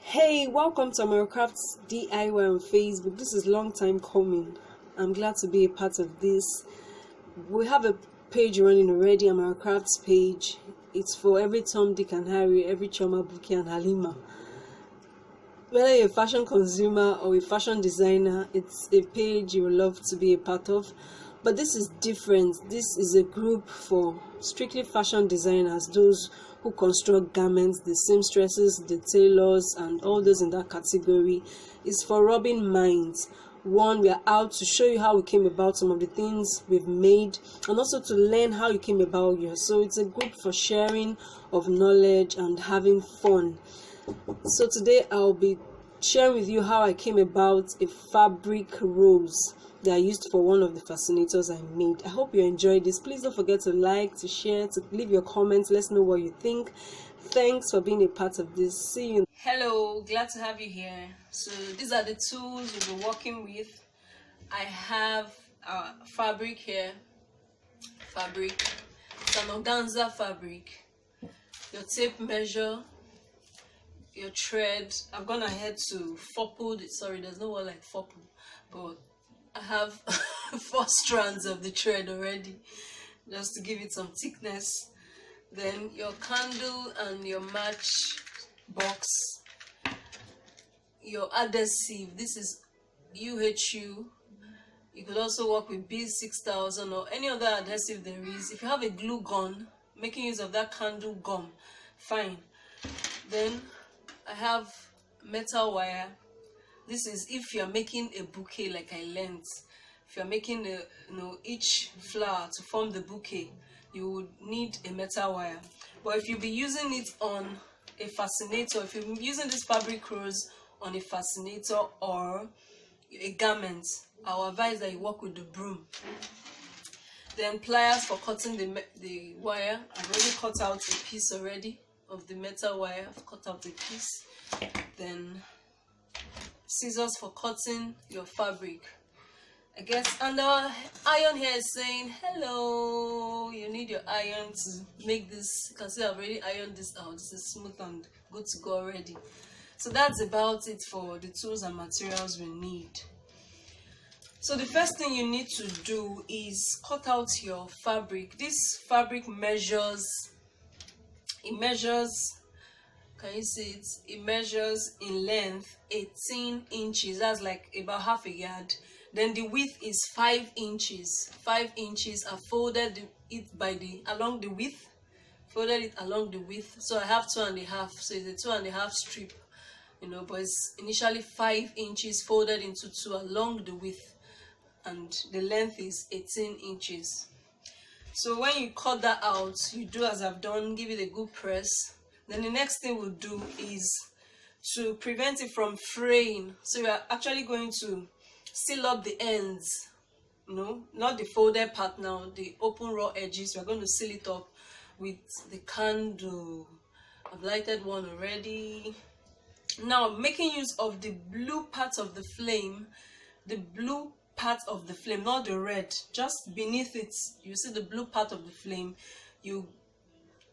Hey, welcome to Crafts DIY on Facebook. This is long time coming. I'm glad to be a part of this. We have a page running already, Crafts page. It's for every Tom, Dick and Harry, every Choma, Bouquet and Halima. Whether you're a fashion consumer or a fashion designer, it's a page you will love to be a part of. But this is different. This is a group for strictly fashion designers, those who construct garments, the seamstresses, the tailors, and all those in that category. It's for rubbing minds. One, we are out to show you how we came about some of the things we've made, and also to learn how you came about yours. So it's a group for sharing of knowledge and having fun. So today I'll be sharing with you how I came about a fabric rose that I used for one of the fascinators I made. I hope you enjoyed this. Please don't forget to like, to share, to leave your comments. Let's know what you think. Thanks for being a part of this. See you. Hello, glad to have you here. So these are the tools we'll be working with. I have fabric here. It's an organza fabric. Your tape measure, your thread. I've gone ahead to fopple. Sorry, there's no word like fopple, but I have 4 strands of the thread already, just to give it some thickness. Then your candle and your match box, your adhesive. This is UHU. You could also work with B6000 or any other adhesive there is. If you have a glue gun, making use of that candle gum, fine. Then I have metal wire. This is if you're making a bouquet, like I learned. If you're making each flower to form the bouquet, you would need a metal wire. But if you'll be using it on a fascinator, if you're using this fabric rose on a fascinator or a garment, I would advise that you work with the broom. Then pliers for cutting the wire. I've already cut out a piece already of the metal wire. I've cut out a piece. Then scissors for cutting your fabric, I guess. And the iron here is saying hello. You need your iron to make this. You can see I've already ironed this out. This is smooth and good to go already. So that's about it for the tools and materials we need. So the first thing you need to do is cut out your fabric. This fabric measures, can you see it? It measures in length 18 inches. That's like about half a yard. Then the width is 5 inches. 5 inches. I folded it along the width. Folded it along the width. So I have 2.5. So it's a 2.5 strip. But it's initially 5 inches folded into 2 along the width. And the length is 18 inches. So when you cut that out, you do as I've done, give it a good press. Then the next thing we'll do is to prevent it from fraying. So we are actually going to seal up the ends, not the folded part now, the open raw edges. We're going to seal it up with the candle. I've lighted one already. Now, making use of the blue part of the flame, not the red, just beneath it, you see the blue part of the flame. You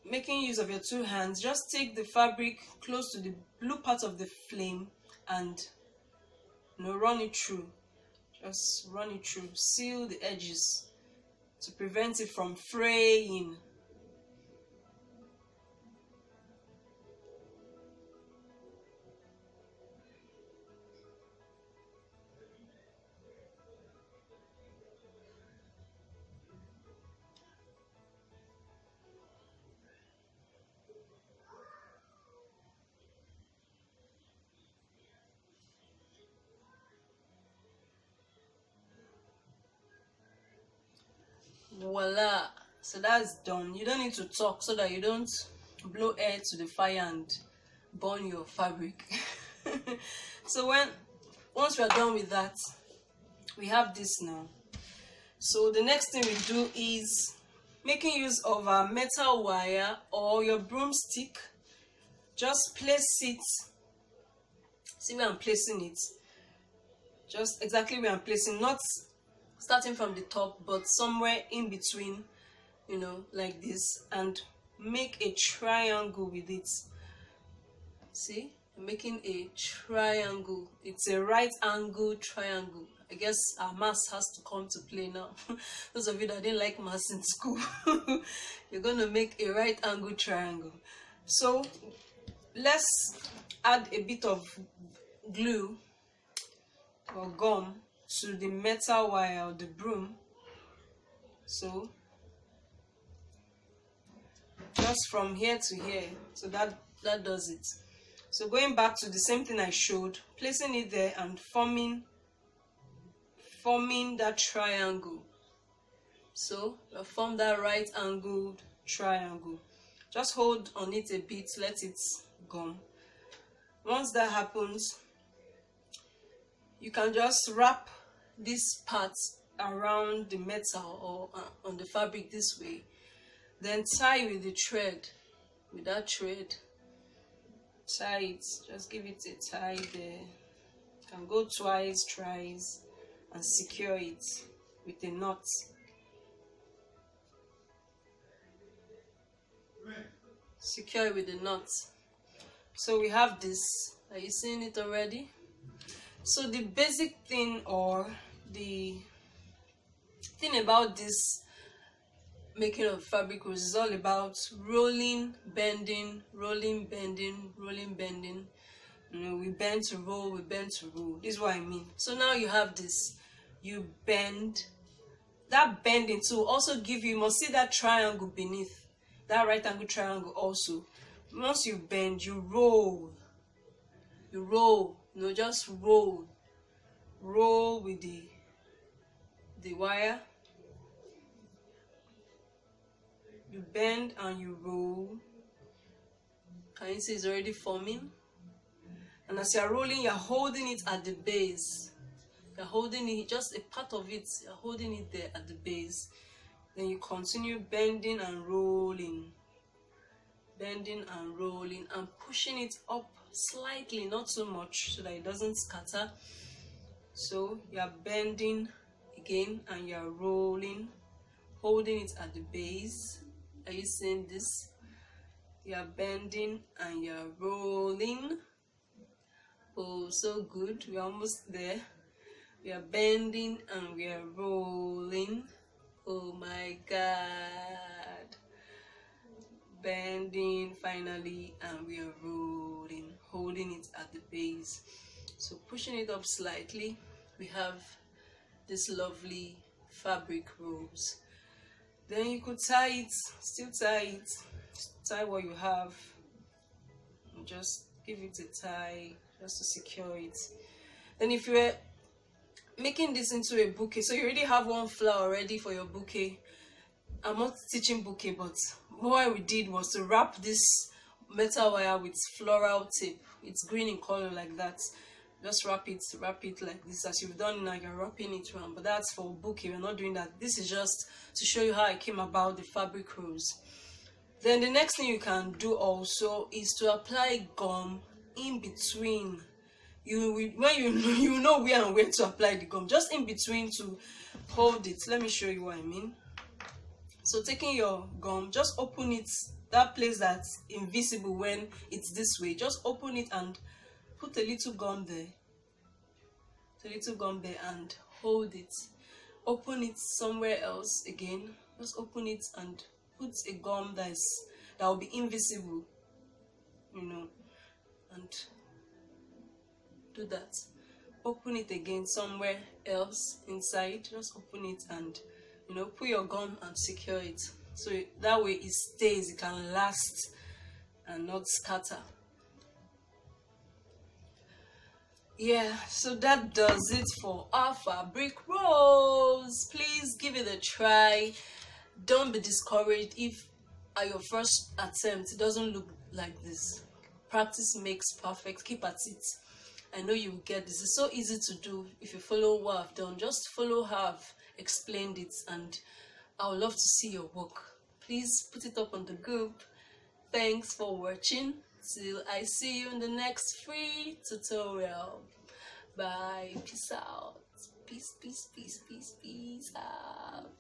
making use of your 2 hands, just take the fabric close to the blue part of the flame and run it through. Just run it through. Seal the edges to prevent it from fraying. Voila, so that's done. You don't need to talk so that you don't blow air to the fire and burn your fabric. So once we are done with that, we have this now. So the next thing we do is making use of a metal wire or your broomstick. Just place it. See where I'm placing it? Just exactly where I'm placing, not starting from the top, but somewhere in between, like this, and make a triangle with it. See, I'm making a triangle. It's a right angle triangle. I guess our maths has to come to play now. Those of you that didn't like maths in school, you're going to make a right angle triangle. So let's add a bit of glue or gum to the metal wire or the broom. So just from here to here, so that does it. So going back to the same thing I showed, placing it there and forming that triangle. So we'll form that right angled triangle. Just hold on it a bit, let it gum. Once that happens, you can just wrap this part around the metal or on the fabric this way, then tie with the thread, with that thread. Tie it, just give it a tie there. You can go twice, thrice, and secure it with a knot. Secure it with a knot. So we have this. Are you seeing it already? So the basic thing, or the thing about this making of fabric rolls, is all about rolling, bending, rolling, bending, rolling, bending. You know, we bend to roll, we bend to roll. This is what I mean. So now you have this. You bend. That bending to also give you must see that triangle beneath. That right angle triangle also. Once you bend, you roll. You roll. You know, just roll. Roll with the wire. You bend and you roll. Can you see it's already forming? And as you're rolling, you're holding it at the base. You're holding it, just a part of it, you're holding it there at the base. Then you continue bending and rolling. Bending and rolling and pushing it up slightly, not so much, so that it doesn't scatter. So you're bending again and you're rolling, holding it at the base. Are you seeing this? You're bending and you're rolling. Oh, so good. We're almost there. We are bending and we are rolling. Oh my God. Bending finally and we are rolling, holding it at the base. So pushing it up slightly, we have this lovely fabric rolls. Then you could tie it, still tie it, tie what you have, and just give it a tie just to secure it. Then if you were making this into a bouquet, so you already have one flower ready for your bouquet. I'm not teaching bouquet, but what we did was to wrap this metal wire with floral tape. It's green in color like that. Just wrap it like this, as you've done now. You're wrapping it around, but that's for bouquet. We're not doing that. This is just to show you how I came about the fabric rolls. Then the next thing you can do also is to apply gum in between. When you know where and where to apply the gum, just in between to hold it. Let me show you what I mean. So taking your gum, just open it, that place that's invisible when it's this way, just open it and put a little gum there. A little gum there and hold it. Open it somewhere else again. Just open it and put a gum that will be invisible, you know, and do that. Open it again somewhere else inside. Just open it and, you know, put your gum and secure it, so that way it stays, it can last and not scatter. Yeah, so that does it for our fabric rolls. Please give it a try. Don't be discouraged if at your first attempt it doesn't look like this. Practice makes perfect. Keep at it. I know you will get this. It's so easy to do if you follow what I've done. Just follow how I've explained it, and I would love to see your work. Please put it up on the group. Thanks for watching. Till I see you in the next free tutorial. Bye. Peace out. Peace, peace, peace, peace, peace out.